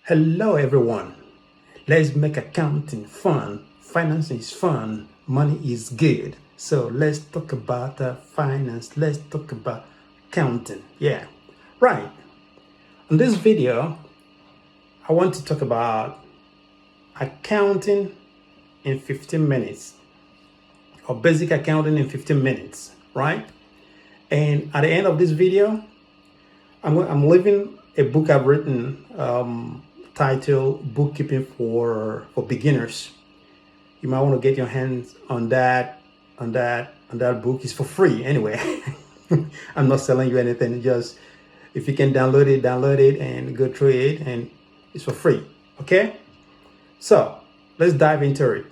Hello, everyone. Let's make accounting fun. Finance is fun. Money is good. So let's talk about finance. Let's talk about accounting. Yeah, right. In this video, I want to talk about accounting in 15 minutes or basic accounting in 15 minutes, right? And at the end of this video, I'm leaving a book I've written titled Bookkeeping for Beginners. You might want to get your hands on that book. It's for free anyway. I'm not selling you anything. Just if you can download it and go through it, and it's for free. Okay? So let's dive into it.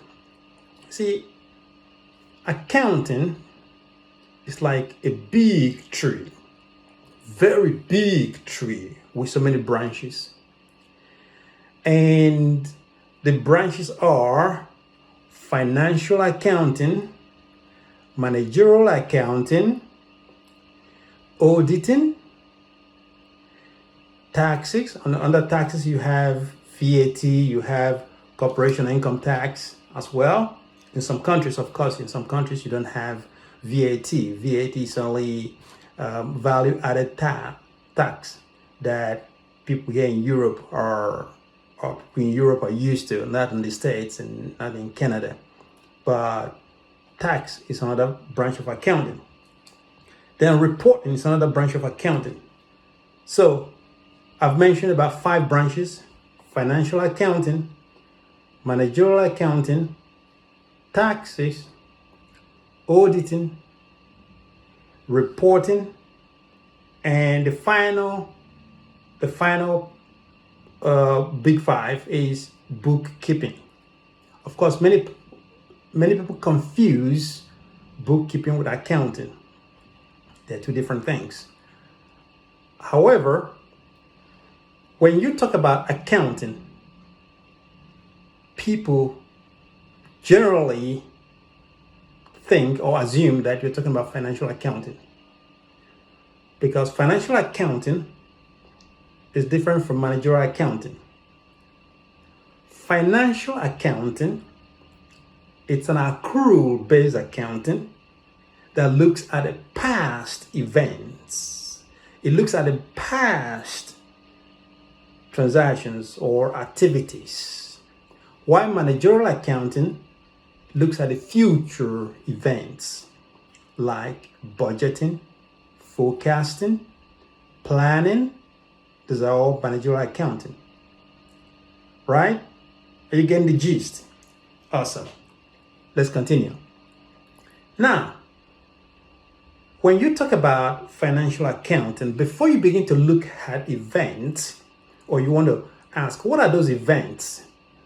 See, accounting is like a big tree, very big tree with so many branches. And the branches are financial accounting, managerial accounting, auditing, taxes. Under taxes, you have VAT, you have corporation income tax as well. In some countries, of course, in some countries, you don't have VAT. VAT is only value added tax that people here in Europe are used to, not in the States and not in Canada. But tax is another branch of accounting. Then reporting is another branch of accounting. So I've mentioned about 5 branches: financial accounting, managerial accounting, taxes, auditing, reporting, and the final big 5 is bookkeeping. Of course, many people confuse bookkeeping with accounting. They're two different things. However, when you talk about accounting, people generally think or assume that you're talking about financial accounting, because financial accounting is different from managerial accounting. Financial accounting, it's an accrual-based accounting that looks at the past events. It looks at the past transactions or activities. While managerial accounting looks at the future events like budgeting, forecasting, planning. These are all managerial accounting, right? Are you getting the gist? Awesome. Let's continue. Now, when you talk about financial accounting, before you begin to look at events, or you want to ask, what are those events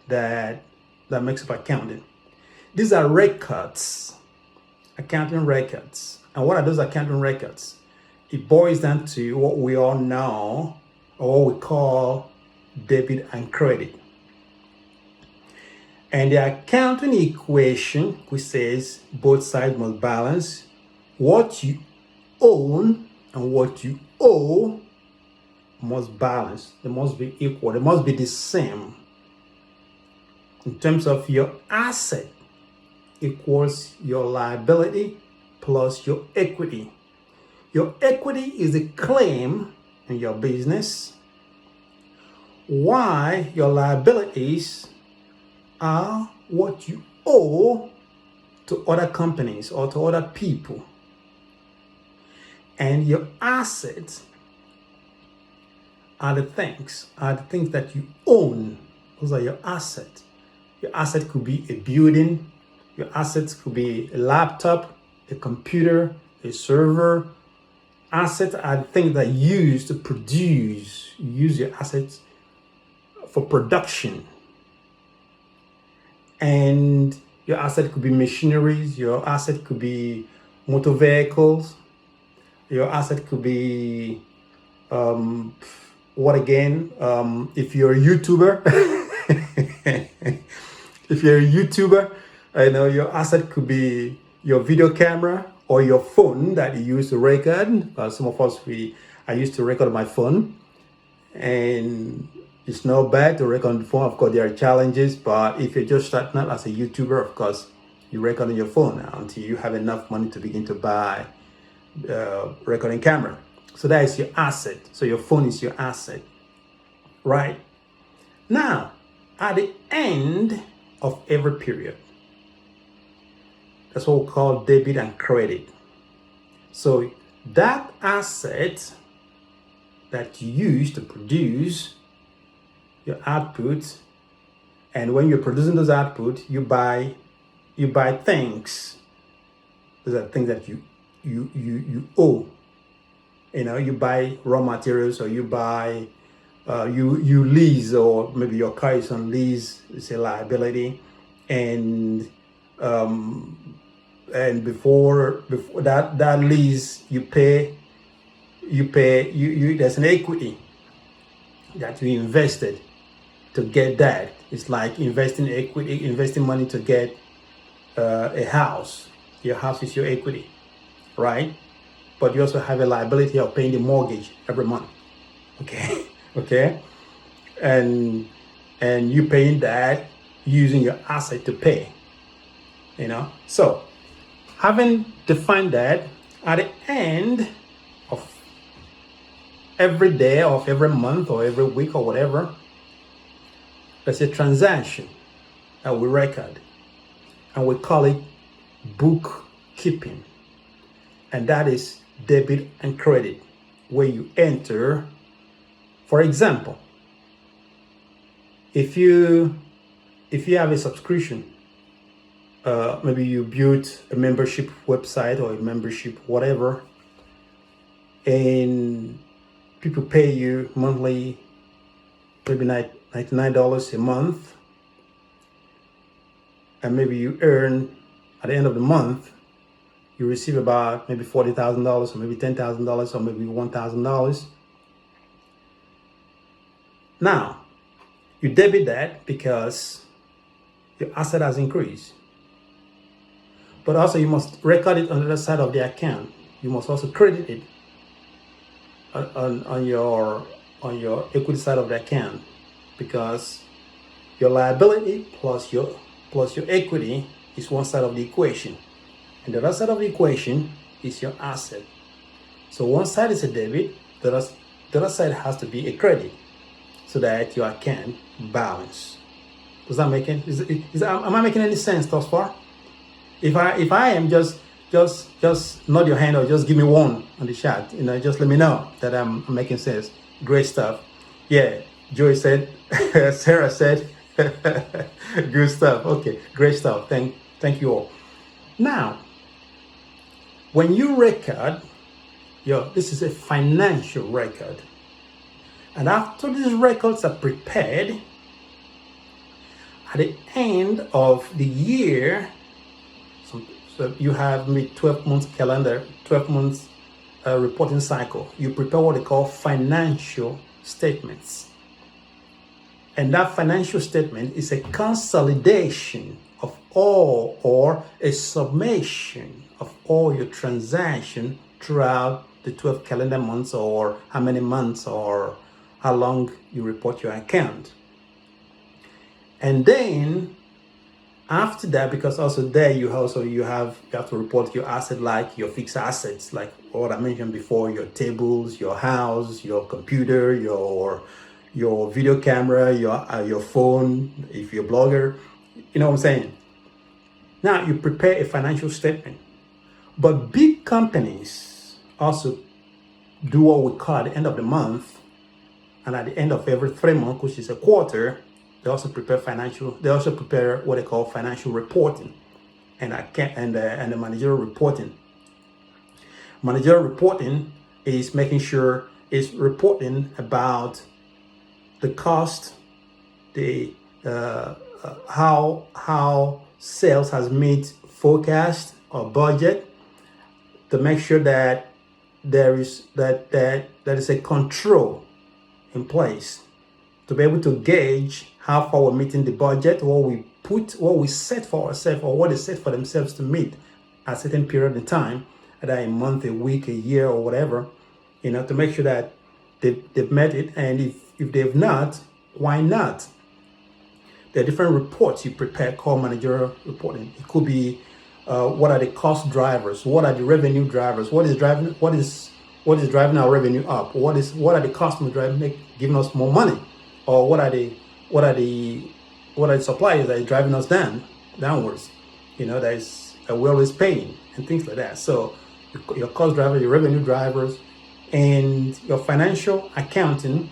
that makes up accounting? These are records, accounting records. And what are those accounting records? It boils down to what we all know, or what we call debit and credit. And the accounting equation, which says both sides must balance, what you own and what you owe must balance. They must be equal. They must be the same. In terms of your asset equals your liability plus your equity. Your equity is the claim in your business, why your liabilities are what you owe to other companies or to other people. And your assets are the things that you own. Those are your assets. Your asset could be a building. Your assets could be a laptop, a computer, a server. Assets are the things that you use to produce. You use your assets for production. And your asset could be machineries. Your asset could be motor vehicles. Your asset could be what again? If you're a YouTuber, I know your asset could be your video camera or your phone that you use to record. Some of us, I used to record my phone, and It's not bad to record on the phone. Of course, there are challenges, but if you're just starting out as a YouTuber, of course, you record on your phone now until you have enough money to begin to buy recording camera. So that is your asset. So your phone is your asset, right? Now, at the end of every period, that's what we call debit and credit. So that asset that you use to produce your output, and when you're producing those output, you buy things. Those are things that you owe. You buy raw materials, or you buy you lease, or maybe your car is on lease. It's a liability, and before that lease, you there's an equity that you invested to get that. It's like investing money to get a house. Your house is your equity, right? But you also have a liability of paying the mortgage every month. Okay. Okay. And you paying that using your asset to pay. So having defined that, at the end of every day, of every month, or every week, or whatever, there's a transaction that we record, and we call it bookkeeping. And that is debit and credit, where you enter, for example, if you have a subscription, maybe you built a membership website or a membership whatever, and people pay you monthly, maybe $99 a month, and maybe you earn at the end of the month, you receive about maybe $40,000, or maybe $10,000, or maybe $1,000. Now, you debit that because your asset has increased. But also you must record it on the other side of the account. You must also credit it on your equity side of the account, because your liability plus your equity is one side of the equation, and the other side of the equation is your asset. So one side is a debit, the other side has to be a credit, so that your account balance. Does that make it? Am I making any sense thus far? If I am, just nod your hand, or just give me one on the chat. Just let me know that I'm making sense. Great stuff. Yeah, Joey said, Sarah said, good stuff. Okay, great stuff. Thank you all. Now, when you record, this is a financial record. And after these records are prepared, at the end of the year, so you have maybe 12 months calendar, 12 months reporting cycle. You prepare what they call financial statements. And that financial statement is a consolidation of all, or a summation of all your transaction throughout the 12 calendar months, or how many months, or how long you report your account. And then after that, because also there you have to report your asset, like your fixed assets, like what I mentioned before, your tables, your house, your computer, your video camera, your phone, if you're a blogger, you know what I'm saying? Now you prepare a financial statement. But big companies also do what we call at the end of the month, and at the end of every 3 months, which is a quarter, they also prepare what they call financial reporting and the managerial reporting. Managerial reporting is reporting about the cost, the how sales has met forecast or budget, to make sure that there is a control in place to be able to gauge how far we're meeting the budget, what we set for ourselves, or what they set for themselves to meet at a certain period of time, either a month, a week, a year, or whatever, to make sure that they've met it. And if they've not, Why not? There are different reports you prepare called managerial reporting. It could be what are the cost drivers? What are the revenue drivers? What is driving our revenue up? What are the customer driving giving us more money? Or what are the suppliers that is driving us downwards? That is we're always paying and things like that. So your cost driver, your revenue drivers, and your financial accounting.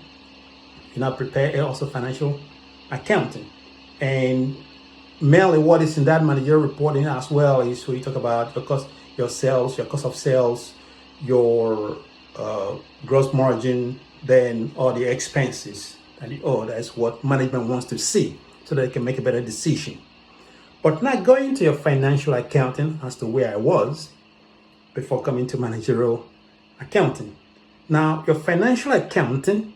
Prepare also financial accounting. And mainly what is in that managerial reporting as well is where you talk about your cost of sales, your gross margin, then all the expenses. And that's what management wants to see so that they can make a better decision. But not going to your financial accounting as to where I was before coming to managerial accounting. Now, your financial accounting,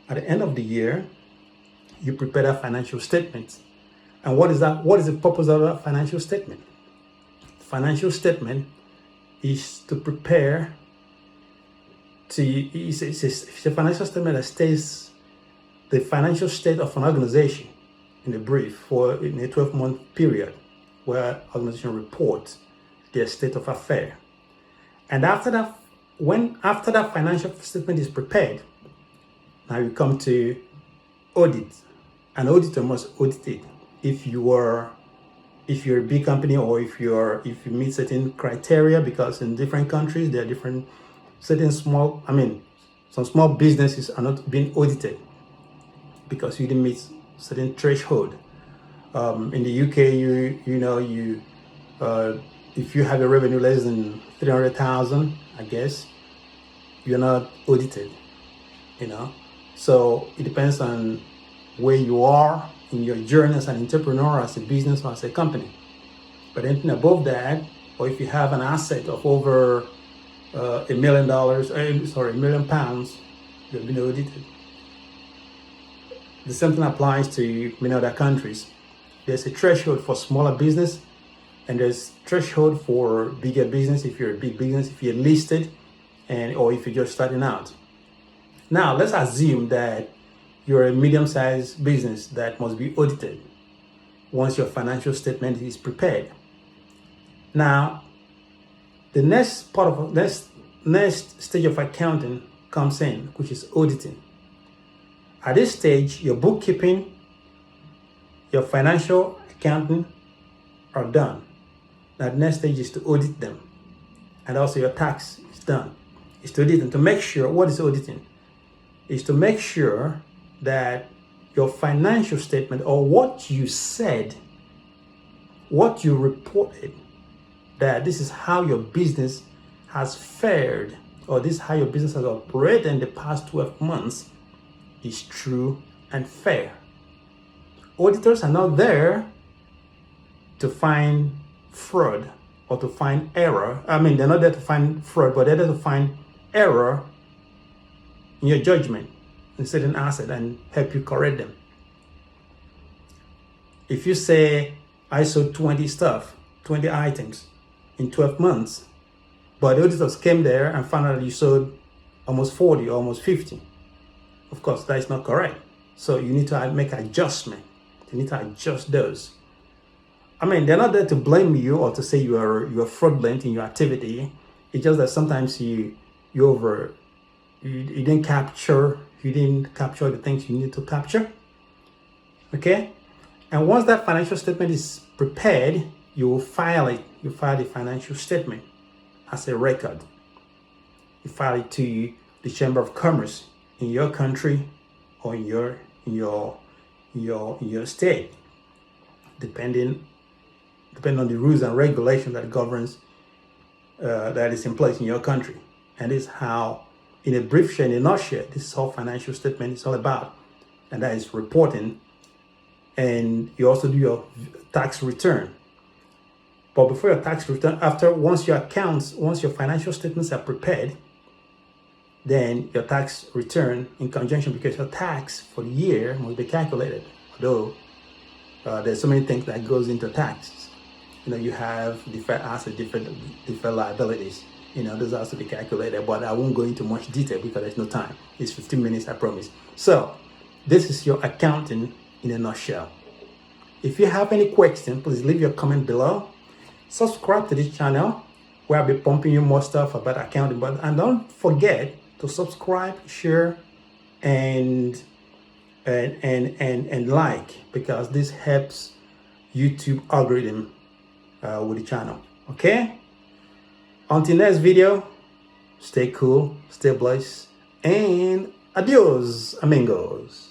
at the end of the year, you prepare that financial statement. And what is that? What is the purpose of that financial statement? Financial statement is to prepare it's a financial statement that states the financial state of an organization in a brief in a 12-month period where organization reports their state of affair. And after that financial statement is prepared, now you come to audit. An auditor must audit it. If you're a big company or if you meet certain criteria, because in different countries there are different some small businesses are not being audited because you didn't meet certain threshold. In the UK, if you have a revenue less than 300,000, I guess you're not audited. So it depends on where you are in your journey as an entrepreneur, as a business, or as a company. But anything above that, or if you have an asset of over £1 million, £1 million, you've been audited. The same thing applies to many other countries. There's a threshold for smaller business, and there's threshold for bigger business. If you're a big business, if you're listed, or if you're just starting out. Now, let's assume that you're a medium-sized business that must be audited once your financial statement is prepared. Now, the next stage of accounting comes in, which is auditing. At this stage, your bookkeeping, your financial accounting are done. Now, the next stage is to audit them. And also your tax is done. It's to audit them to make sure, what is auditing? Is to make sure that your financial statement, or what you said, what you reported, that this is how your business has fared, or this is how your business has operated in the past 12 months, is true and fair. Auditors are not there to find fraud or to find error. They're not there to find fraud, but they're there to find error in your judgment in certain asset and help you correct them. If you say I sold 20 items in 12 months, but the auditors came there and found out that you sold almost 40 or almost 50, of course that is not correct. So you need to make adjustment. You need to adjust those. They're not there to blame you or to say you are fraudulent in your activity. It's just that sometimes you didn't capture the things you need to capture. Okay? And once that financial statement is prepared, you will file it. You file the financial statement as a record. You file it to the Chamber of Commerce in your country or in your state, depending on the rules and regulations that governs that is in place in your country. And this is how, in a nutshell, this is all financial statement is all about, and that is reporting. And you also do your tax return. But before your tax return, once your financial statements are prepared, then your tax return in conjunction, because your tax for the year must be calculated. Although there's so many things that goes into tax. You have different assets, different liabilities. Those have to be calculated, but I won't go into much detail because there's no time. It's 15 minutes, I promise. So This is your accounting in a nutshell. If you have any question, please leave your comment below. Subscribe to this channel where I'll be pumping you more stuff about accounting. And don't forget to subscribe, share, and like, because this helps YouTube algorithm with the channel. Okay? Until next video, stay cool, stay blessed, and adios, amigos.